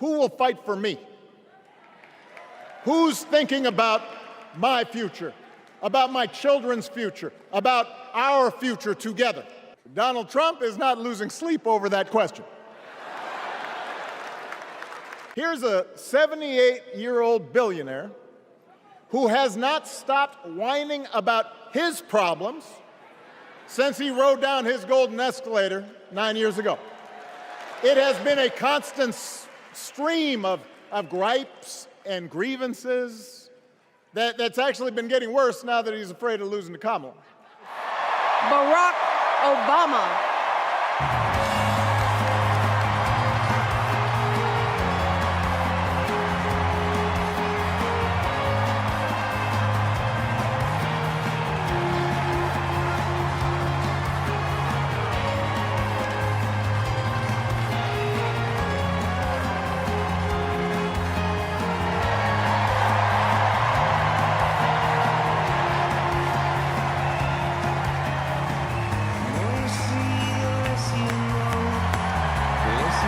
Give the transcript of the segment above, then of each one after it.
Who will fight for me? Who's thinking about my future, about my children's future, about our future together? Donald Trump is not losing sleep over that question. Here's a 78-year-old billionaire who has not stopped whining about his problems since he rode down his golden escalator 9 years ago. It has been a constant stream of gripes and grievances that's actually been getting worse now that he's afraid of losing to Kamala. Barack Obama.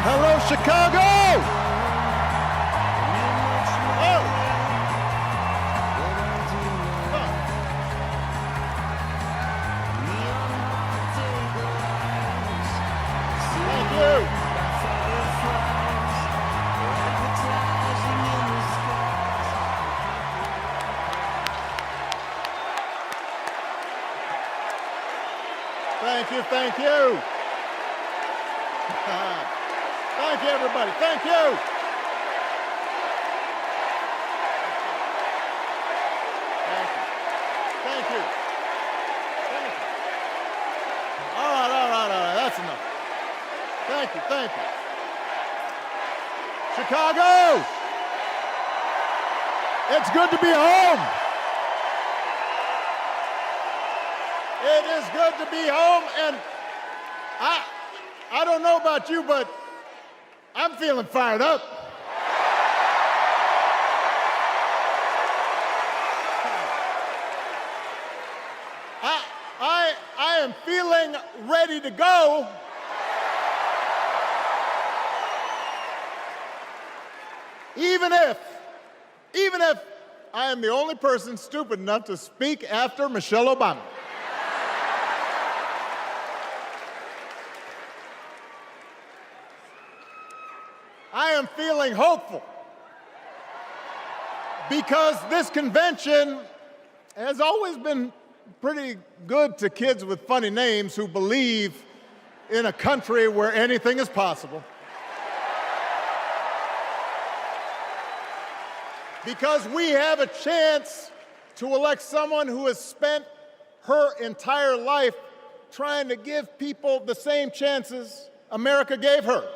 Hello, Chicago! Oh. Thank you. Thank you, thank you. Thank you, everybody. Thank you. Thank you. Thank you. Thank you. All right. That's enough. Thank you. Chicago! It's good to be home. It is good to be home, and I don't know about you, but I'm feeling fired up. I am feeling ready to go. Even if I am the only person stupid enough to speak after Michelle Obama. I am feeling hopeful because this convention has always been pretty good to kids with funny names who believe in a country where anything is possible. Because we have a chance to elect someone who has spent her entire life trying to give people the same chances America gave her.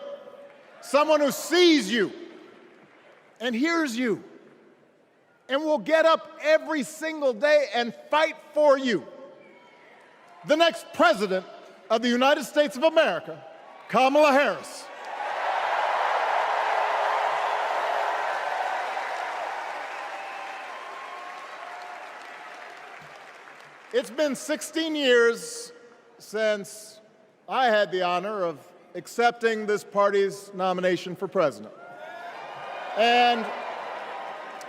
Someone who sees you and hears you and will get up every single day and fight for you. The next president of the United States of America, Kamala Harris. It's been 16 years since I had the honor of accepting this party's nomination for president. And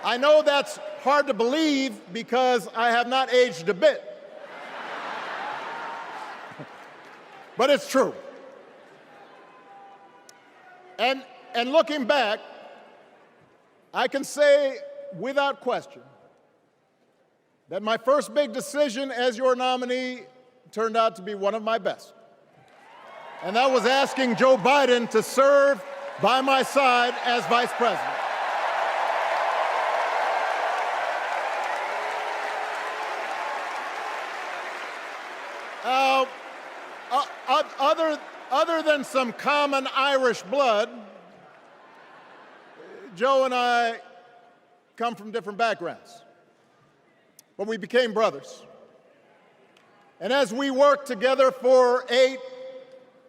I know that's hard to believe because I have not aged a bit. But it's true. And looking back, I can say without question that my first big decision as your nominee turned out to be one of my best. And that was asking Joe Biden to serve by my side as vice president. Other than some common Irish blood, Joe and I come from different backgrounds, but we became brothers. And as we worked together for 8,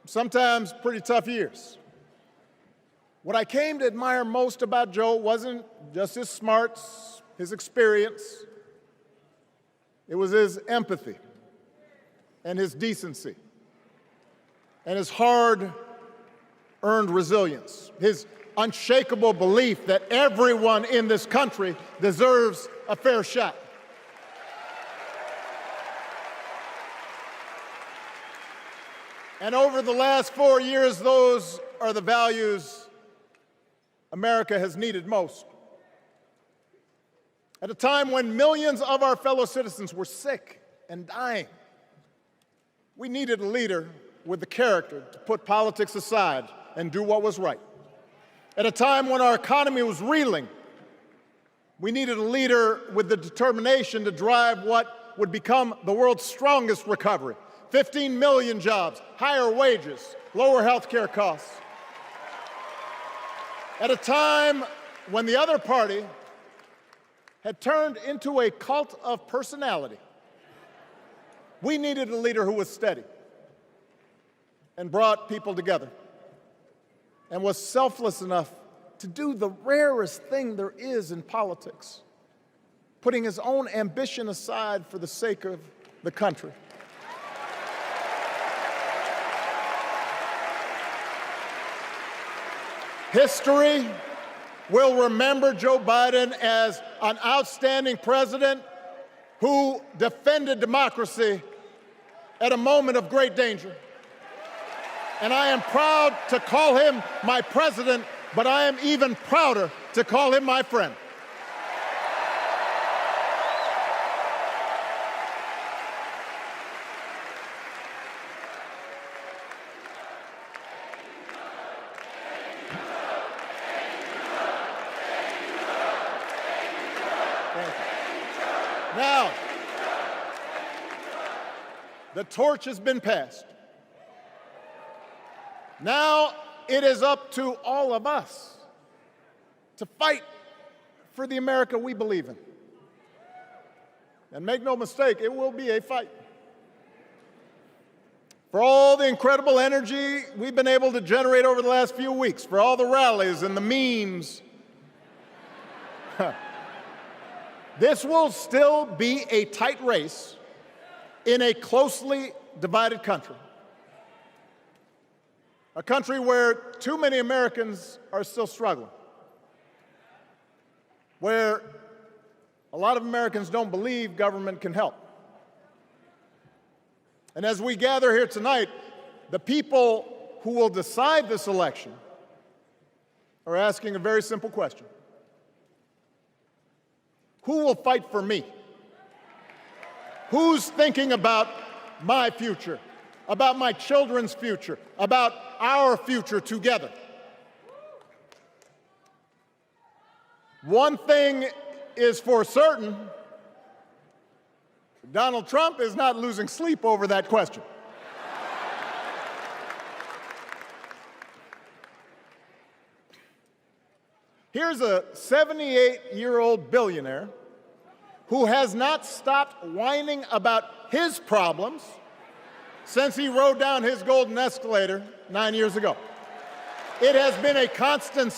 sometimes pretty tough years, what I came to admire most about Joe wasn't just his smarts, his experience. It was his empathy and his decency and his hard-earned resilience, his unshakable belief that everyone in this country deserves a fair shot. And over the last 4 years, those are the values America has needed most. At a time when millions of our fellow citizens were sick and dying, we needed a leader with the character to put politics aside and do what was right. At a time when our economy was reeling, we needed a leader with the determination to drive what would become the world's strongest recovery. 15 million jobs, higher wages, lower health care costs. At a time when the other party had turned into a cult of personality, we needed a leader who was steady and brought people together and was selfless enough to do the rarest thing there is in politics, putting his own ambition aside for the sake of the country. History will remember Joe Biden as an outstanding president who defended democracy at a moment of great danger. And I am proud to call him my president, but I am even prouder to call him my friend. Now, the torch has been passed. Now it is up to all of us to fight for the America we believe in. And make no mistake, it will be a fight. For all the incredible energy we've been able to generate over the last few weeks, for all the rallies and the memes, this will still be a tight race in a closely divided country. A country where too many Americans are still struggling, where a lot of Americans don't believe government can help. And as we gather here tonight, the people who will decide this election are asking a very simple question. Who will fight for me? Who's thinking about my future, about my children's future, about our future together? One thing is for certain, Donald Trump is not losing sleep over that question. Here's a 78-year-old billionaire who has not stopped whining about his problems since he rode down his golden escalator 9 years ago. It has been a constant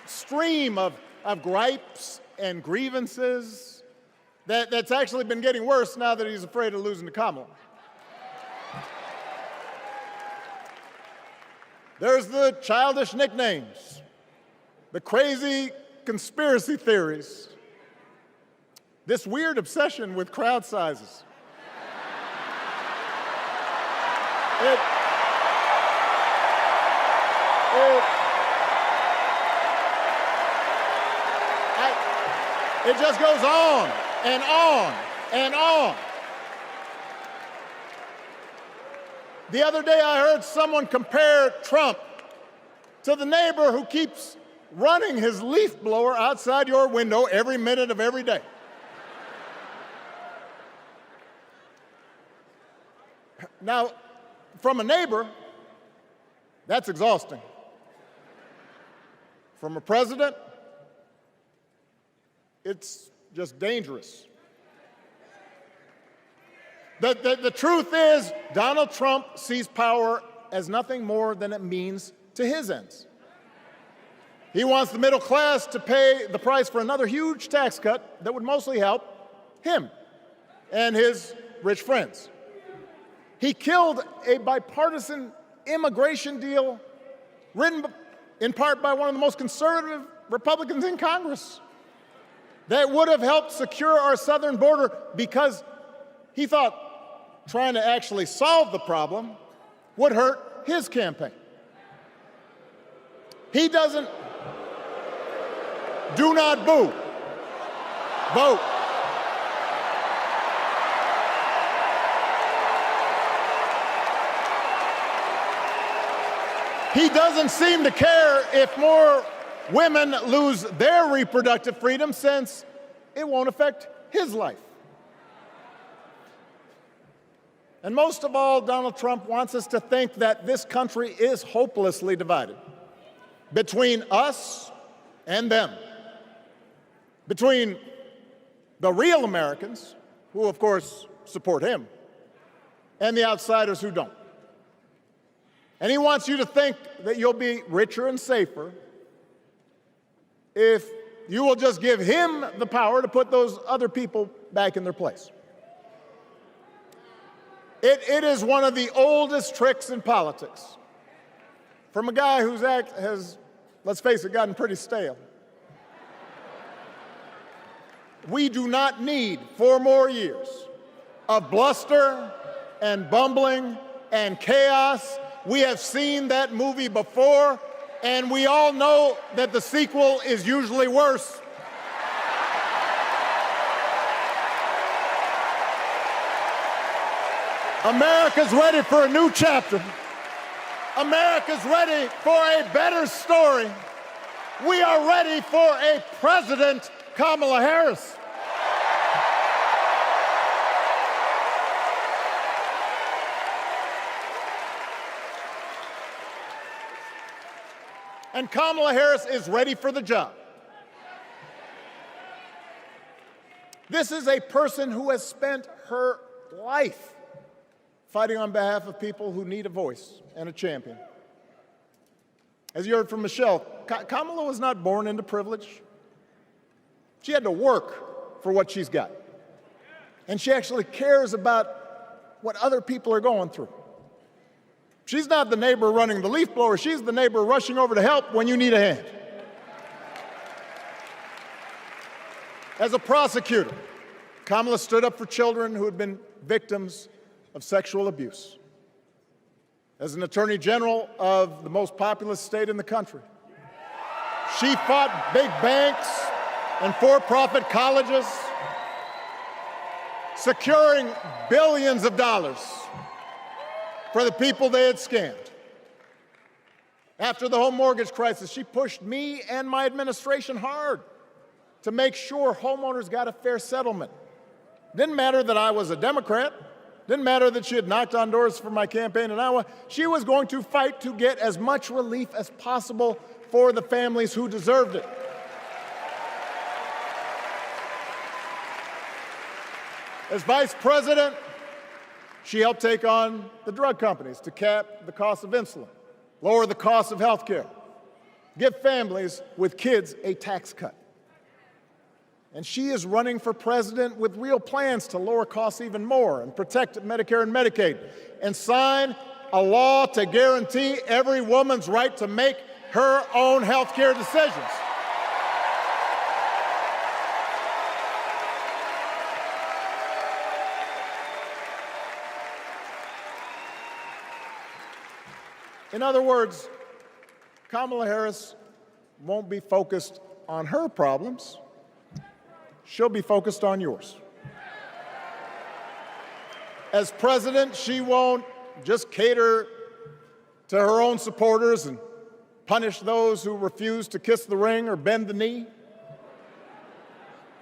stream of gripes and grievances that's actually been getting worse now that he's afraid of losing to Kamala. There's the childish nicknames, the crazy conspiracy theories, this weird obsession with crowd sizes. It just goes on and on and on. The other day I heard someone compare Trump to the neighbor who keeps running his leaf blower outside your window every minute of every day. Now, from a neighbor, that's exhausting. From a president, it's just dangerous. The truth is, Donald Trump sees power as nothing more than it means to his ends. He wants the middle class to pay the price for another huge tax cut that would mostly help him and his rich friends. He killed a bipartisan immigration deal written in part by one of the most conservative Republicans in Congress, that would have helped secure our southern border because he thought trying to actually solve the problem would hurt his campaign. He doesn't. Do not boo. Vote. He doesn't seem to care if more women lose their reproductive freedom, since it won't affect his life. And most of all, Donald Trump wants us to think that this country is hopelessly divided between us and them, between the real Americans, who of course support him, and the outsiders who don't. And he wants you to think that you'll be richer and safer if you will just give him the power to put those other people back in their place. It is one of the oldest tricks in politics from a guy whose act has, let's face it, gotten pretty stale. We do not need 4 more years of bluster and bumbling and chaos. We have seen that movie before, and we all know that the sequel is usually worse. America's ready for a new chapter. America's ready for a better story. We are ready for a President Kamala Harris. And Kamala Harris is ready for the job. This is a person who has spent her life fighting on behalf of people who need a voice and a champion. As you heard from Michelle, Kamala was not born into privilege. She had to work for what she's got. And she actually cares about what other people are going through. She's not the neighbor running the leaf blower. She's the neighbor rushing over to help when you need a hand. As a prosecutor, Kamala stood up for children who had been victims of sexual abuse. As an attorney general of the most populous state in the country, she fought big banks and for-profit colleges, securing billions of dollars for the people they had scammed. After the home mortgage crisis, she pushed me and my administration hard to make sure homeowners got a fair settlement. Didn't matter that I was a Democrat. Didn't matter that she had knocked on doors for my campaign in Iowa. She was going to fight to get as much relief as possible for the families who deserved it. As vice president, she helped take on the drug companies to cap the cost of insulin, lower the cost of health care, give families with kids a tax cut. And she is running for president with real plans to lower costs even more and protect Medicare and Medicaid, and sign a law to guarantee every woman's right to make her own health care decisions. In other words, Kamala Harris won't be focused on her problems. She'll be focused on yours. As president, she won't just cater to her own supporters and punish those who refuse to kiss the ring or bend the knee.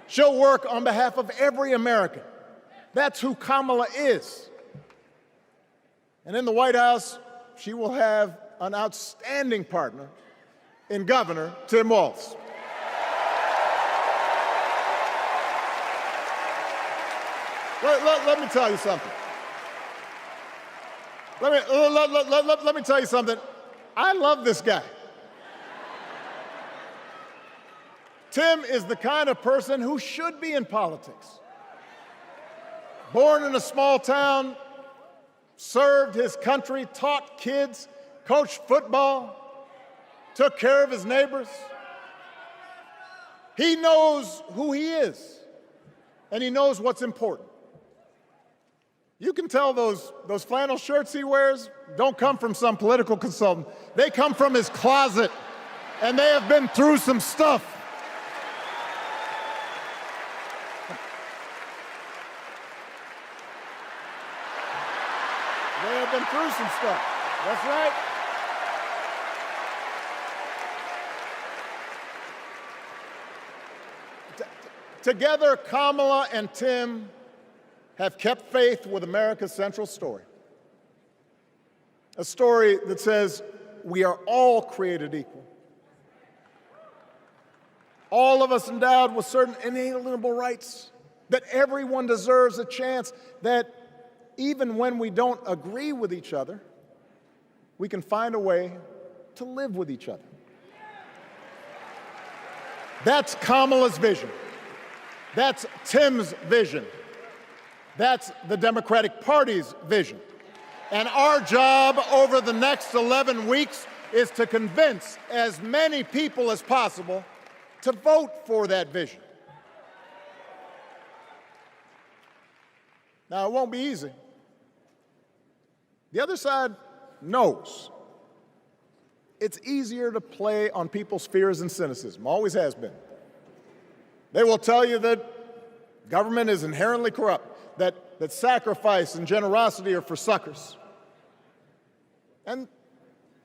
She'll work on behalf of every American. That's who Kamala is. And in the White House, she will have an outstanding partner in Governor Tim Walz. Let me tell you something. Let me tell you something. I love this guy. Tim is the kind of person who should be in politics. Born in a small town, served his country, taught kids, coached football, took care of his neighbors. He knows who he is, and he knows what's important. You can tell those flannel shirts he wears don't come from some political consultant. They come from his closet, and they have been through some stuff. They have been through some stuff. That's right. Together, Kamala and Tim have kept faith with America's central story. A story that says we are all created equal. All of us endowed with certain inalienable rights, that everyone deserves a chance, that even when we don't agree with each other, we can find a way to live with each other. That's Kamala's vision. That's Tim's vision. That's the Democratic Party's vision. And our job over the next 11 weeks is to convince as many people as possible to vote for that vision. Now, it won't be easy. The other side knows it's easier to play on people's fears and cynicism, always has been. They will tell you that government is inherently corrupt, that sacrifice and generosity are for suckers. And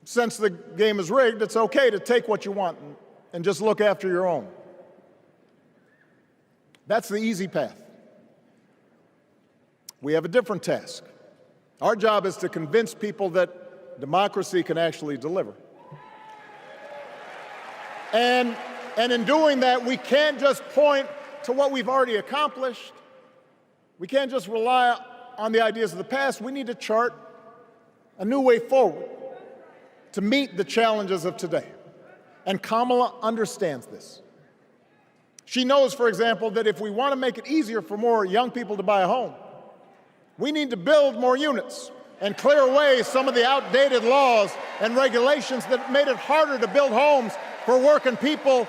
since the game is rigged, it's okay to take what you want and just look after your own. That's the easy path. We have a different task. Our job is to convince people that democracy can actually deliver. And in doing that, we can't just point to what we've already accomplished. We can't just rely on the ideas of the past. We need to chart a new way forward to meet the challenges of today. And Kamala understands this. She knows, for example, that if we want to make it easier for more young people to buy a home, we need to build more units and clear away some of the outdated laws and regulations that made it harder to build homes for working people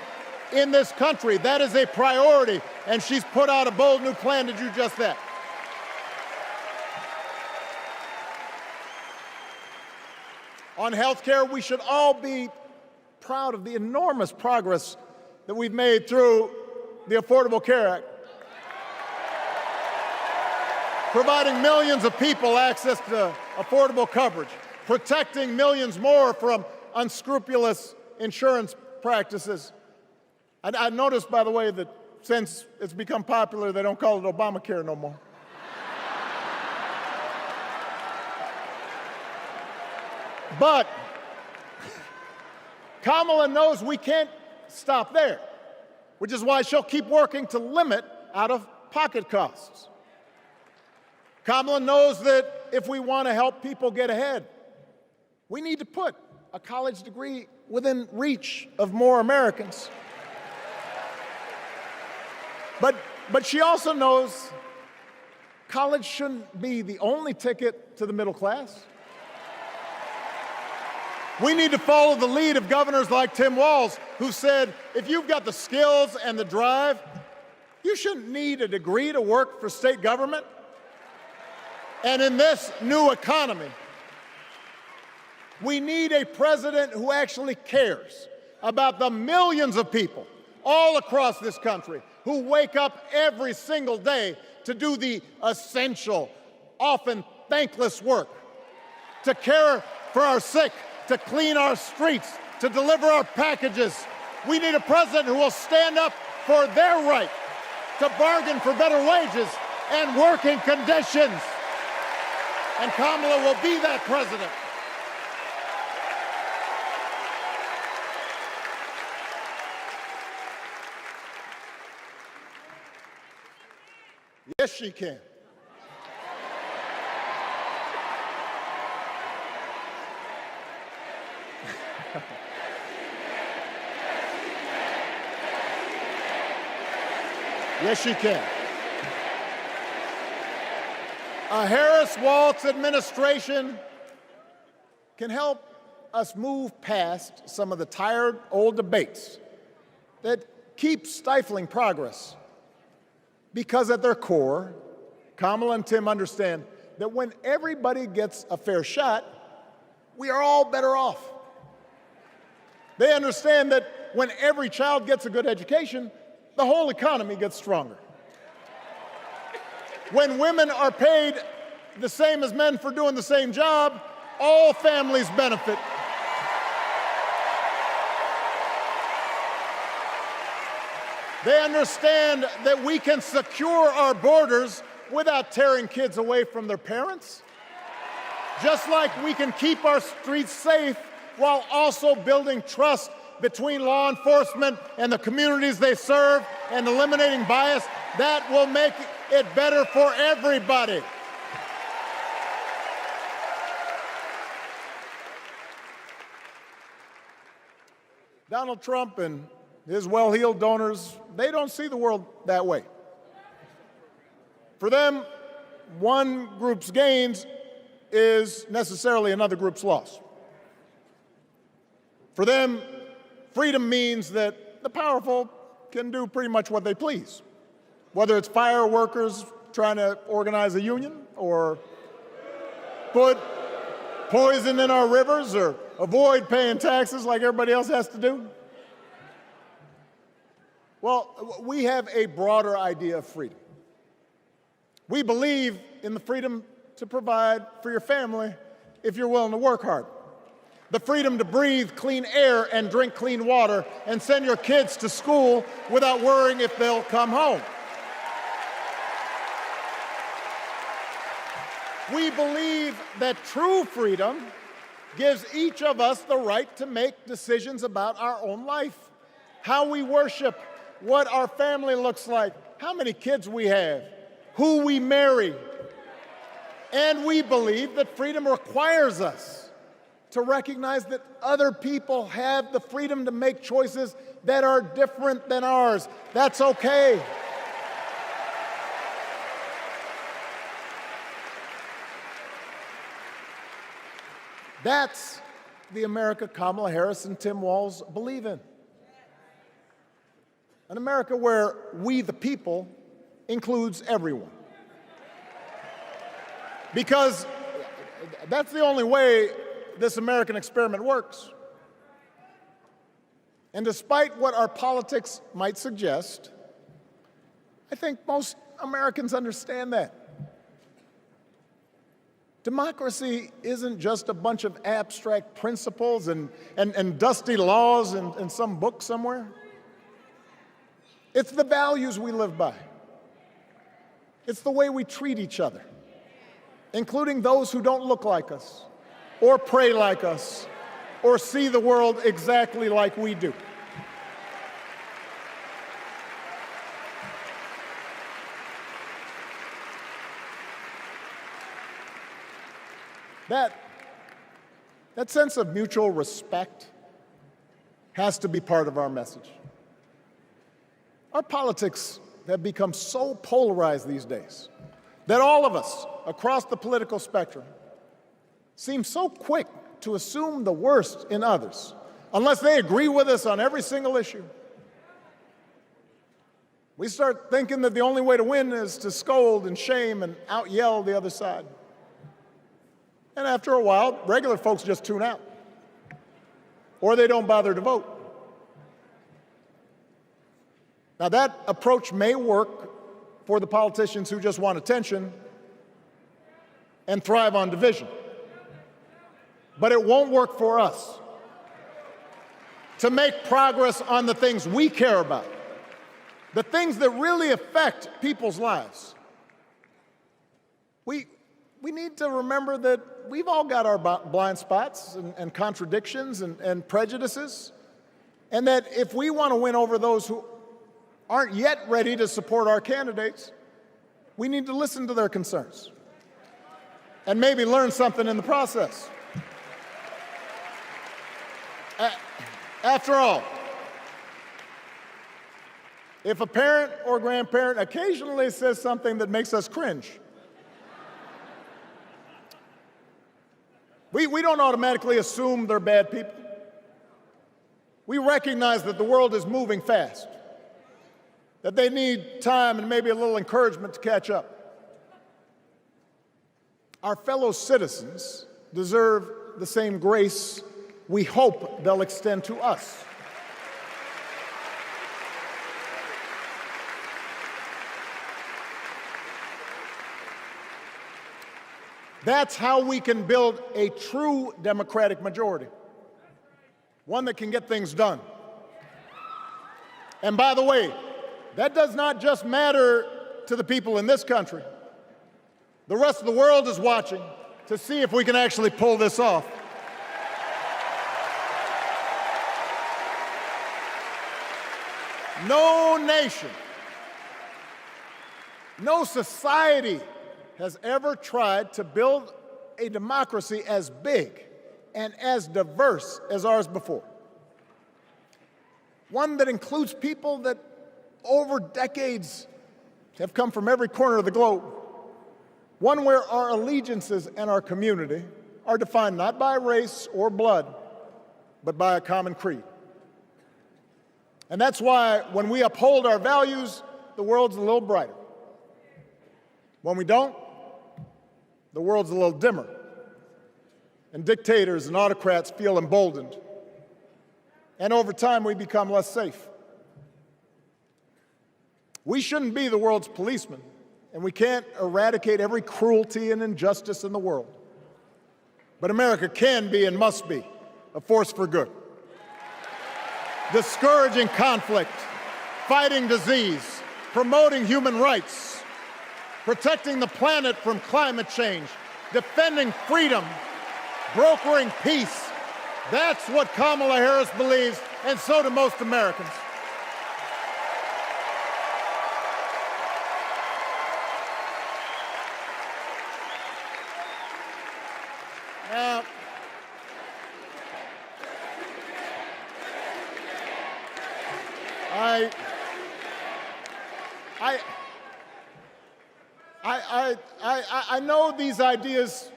in this country. That is a priority, and she's put out a bold new plan to do just that. On health care, we should all be proud of the enormous progress that we've made through the Affordable Care Act, providing millions of people access to affordable coverage, protecting millions more from unscrupulous insurance practices. I noticed, by the way, that since it's become popular, they don't call it Obamacare no more. But Kamala knows we can't stop there, which is why she'll keep working to limit out-of-pocket costs. Kamala knows that if we want to help people get ahead, we need to put a college degree within reach of more Americans. But she also knows college shouldn't be the only ticket to the middle class. We need to follow the lead of governors like Tim Walz, who said, if you've got the skills and the drive, you shouldn't need a degree to work for state government. And in this new economy, we need a president who actually cares about the millions of people all across this country who wake up every single day to do the essential, often thankless work, to care for our sick, to clean our streets, to deliver our packages. We need a president who will stand up for their right to bargain for better wages and working conditions. And Kamala will be that president. Yes, she can. Yes, she can. A Harris-Walz administration can help us move past some of the tired old debates that keep stifling progress, because at their core, Kamala and Tim understand that when everybody gets a fair shot, we are all better off. They understand that when every child gets a good education, the whole economy gets stronger. When women are paid the same as men for doing the same job, all families benefit. They understand that we can secure our borders without tearing kids away from their parents, just like we can keep our streets safe while also building trust between law enforcement and the communities they serve and eliminating bias. That will make it better for everybody. Donald Trump and his well-heeled donors, they don't see the world that way. For them, one group's gains is necessarily another group's loss. For them, freedom means that the powerful can do pretty much what they please, whether it's fire workers trying to organize a union, or put poison in our rivers, or avoid paying taxes like everybody else has to do. Well, we have a broader idea of freedom. We believe in the freedom to provide for your family if you're willing to work hard. The freedom to breathe clean air and drink clean water and send your kids to school without worrying if they'll come home. We believe that true freedom gives each of us the right to make decisions about our own life, how we worship, what our family looks like, how many kids we have, who we marry. And we believe that freedom requires us to recognize that other people have the freedom to make choices that are different than ours. That's okay. That's the America Kamala Harris and Tim Walz believe in. An America where we, the people, includes everyone. Because that's the only way this American experiment works. And despite what our politics might suggest, I think most Americans understand that. Democracy isn't just a bunch of abstract principles and dusty laws in some book somewhere. It's the values we live by. It's the way we treat each other, including those who don't look like us, or pray like us, or see the world exactly like we do. That sense of mutual respect has to be part of our message. Our politics have become so polarized these days that all of us across the political spectrum seem so quick to assume the worst in others, unless they agree with us on every single issue. We start thinking that the only way to win is to scold and shame and out-yell the other side. And after a while, regular folks just tune out, or they don't bother to vote. Now, that approach may work for the politicians who just want attention and thrive on division, but it won't work for us. To make progress on the things we care about, the things that really affect people's lives, we need to remember that we've all got our blind spots and contradictions and prejudices, and that if we want to win over those who aren't yet ready to support our candidates, we need to listen to their concerns and maybe learn something in the process. After all, if a parent or grandparent occasionally says something that makes us cringe, We don't automatically assume they're bad people. We recognize that the world is moving fast, that they need time and maybe a little encouragement to catch up. Our fellow citizens deserve the same grace we hope they'll extend to us. That's how we can build a true Democratic majority, one that can get things done. And by the way, that does not just matter to the people in this country. The rest of the world is watching to see if we can actually pull this off. No nation, no society has ever tried to build a democracy as big and as diverse as ours before. One that includes people that over decades have come from every corner of the globe. One where our allegiances and our community are defined not by race or blood, but by a common creed. And that's why when we uphold our values, the world's a little brighter. When we don't, the world's a little dimmer. And dictators and autocrats feel emboldened. And over time, we become less safe. We shouldn't be the world's policemen, and we can't eradicate every cruelty and injustice in the world. But America can be and must be a force for good, discouraging conflict, fighting disease, promoting human rights, protecting the planet from climate change, defending freedom, brokering peace. That's what Kamala Harris believes, and so do most Americans. Now, I know these ideas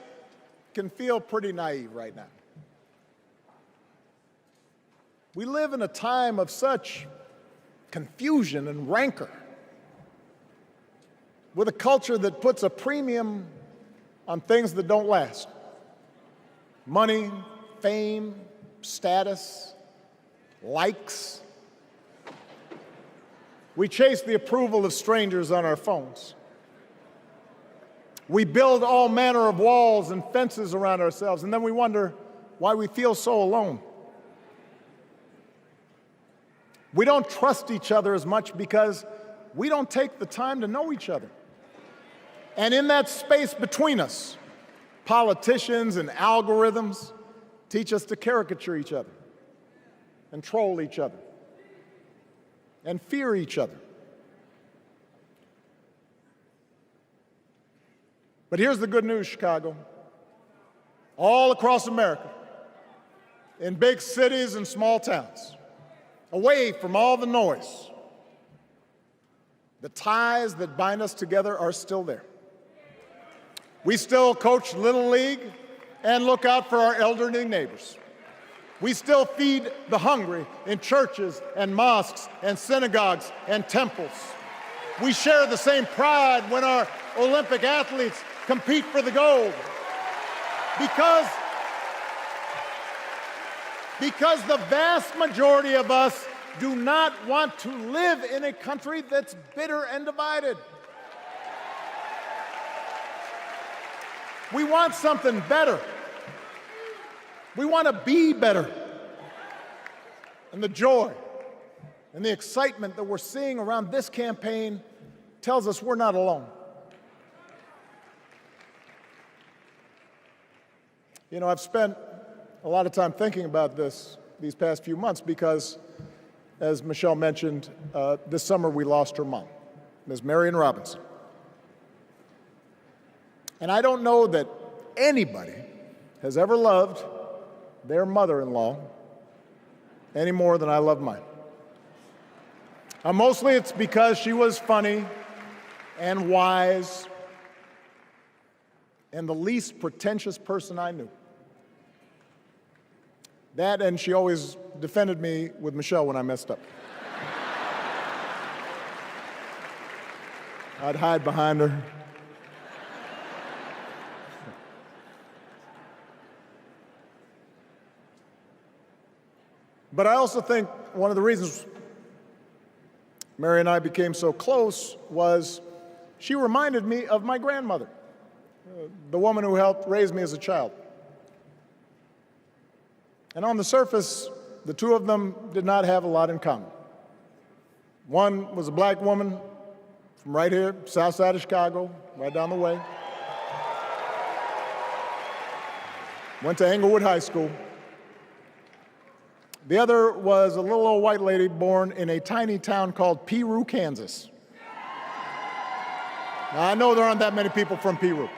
can feel pretty naive right now. We live in a time of such confusion and rancor, with a culture that puts a premium on things that don't last. Money, fame, status, likes. We chase the approval of strangers on our phones. We build all manner of walls and fences around ourselves, and then we wonder why we feel so alone. We don't trust each other as much because we don't take the time to know each other. And in that space between us, politicians and algorithms teach us to caricature each other and troll each other and fear each other. But here's the good news, Chicago. All across America, in big cities and small towns, away from all the noise, the ties that bind us together are still there. We still coach Little League and look out for our elderly neighbors. We still feed the hungry in churches and mosques and synagogues and temples. We share the same pride when our Olympic athletes compete for the gold. Because the vast majority of us do not want to live in a country that's bitter and divided. We want something better. We want to be better. And the joy and the excitement that we're seeing around this campaign tells us we're not alone. You know, I've spent a lot of time thinking about these past few months because, as Michelle mentioned, this summer we lost her mom, Ms. Marion Robinson. And I don't know that anybody has ever loved their mother-in-law any more than I love mine. Mostly it's because she was funny and wise and the least pretentious person I knew. That, and she always defended me with Michelle when I messed up. I'd hide behind her. But I also think one of the reasons Mary and I became so close was she reminded me of my grandmother, the woman who helped raise me as a child. And on the surface, the two of them did not have a lot in common. One was a black woman from right here, south side of Chicago, right down the way. Went to Englewood High School. The other was a little old white lady born in a tiny town called Peru, Kansas. Now, I know there aren't that many people from Peru.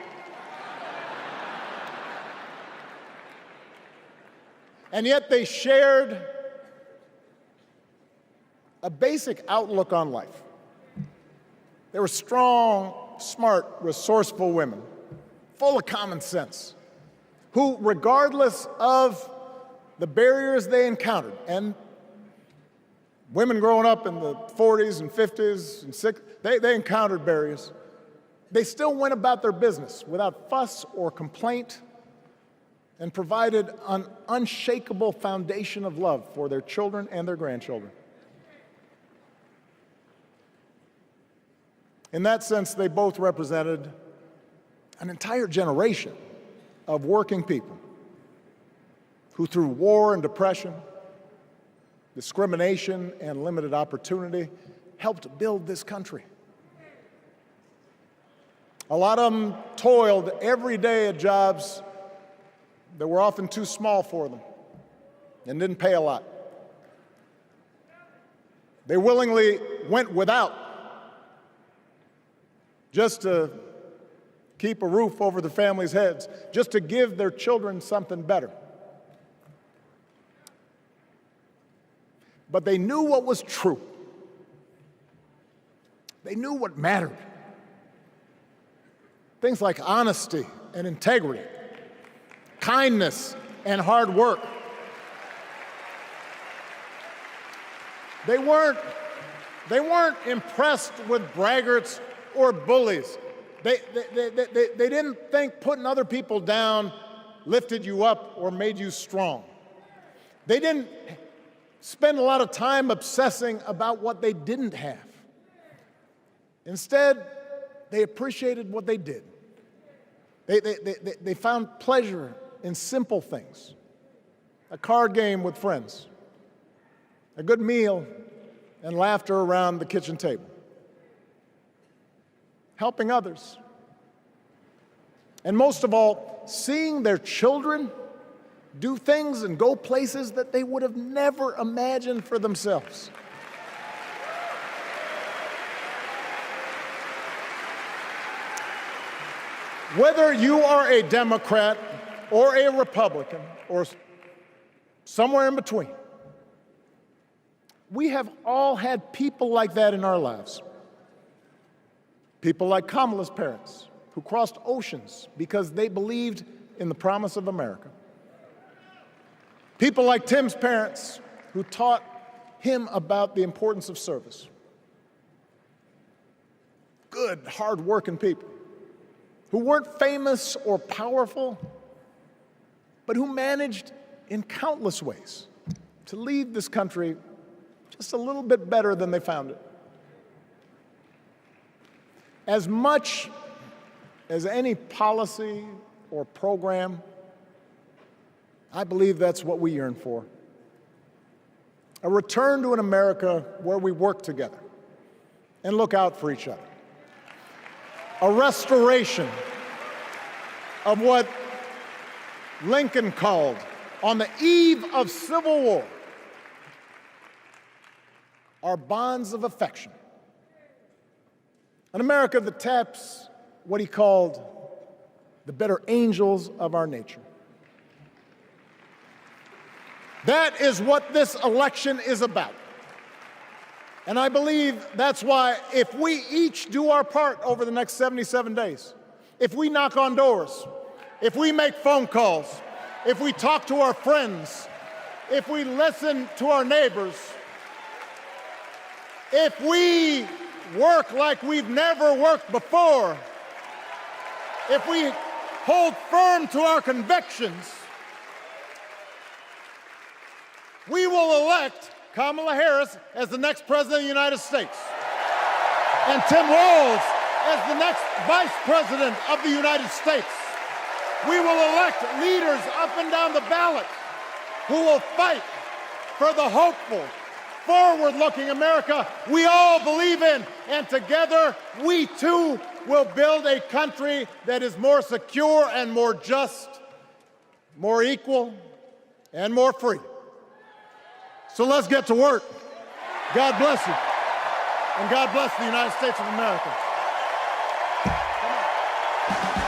And yet they shared a basic outlook on life. They were strong, smart, resourceful women, full of common sense, who, regardless of the barriers they encountered, and women growing up in the 40s and 50s and 60s, they encountered barriers. They still went about their business without fuss or complaint and provided an unshakable foundation of love for their children and their grandchildren. In that sense, they both represented an entire generation of working people who, through war and depression, discrimination and limited opportunity, helped build this country. A lot of them toiled every day at jobs that were often too small for them and didn't pay a lot. They willingly went without just to keep a roof over their families' heads, just to give their children something better. But they knew what was true. They knew what mattered. Things like honesty and integrity, kindness and hard work. They weren't impressed with braggarts or bullies. They didn't think putting other people down lifted you up or made you strong. They didn't spend a lot of time obsessing about what they didn't have. Instead, they appreciated what they did. They found pleasure in simple things: a card game with friends, a good meal, and laughter around the kitchen table, helping others, and most of all, seeing their children do things and go places that they would have never imagined for themselves. Whether you are a Democrat or a Republican or somewhere in between, we have all had people like that in our lives. People like Kamala's parents, who crossed oceans because they believed in the promise of America. People like Tim's parents, who taught him about the importance of service. Good, hard-working people who weren't famous or powerful, but who managed in countless ways to leave this country just a little bit better than they found it. As much as any policy or program, I believe that's what we yearn for. A return to an America where we work together and look out for each other. A restoration of what Lincoln called, on the eve of Civil War, our bonds of affection. An America that taps what he called the better angels of our nature. That is what this election is about. And I believe that's why, if we each do our part over the next 77 days, if we knock on doors, if we make phone calls, if we talk to our friends, if we listen to our neighbors, if we work like we've never worked before, if we hold firm to our convictions, we will elect Kamala Harris as the next President of the United States and Tim Walz as the next Vice President of the United States. We will elect leaders up and down the ballot who will fight for the hopeful, forward-looking America we all believe in, and together we too will build a country that is more secure and more just, more equal, and more free. So let's get to work. God bless you, and God bless the United States of America. Come on.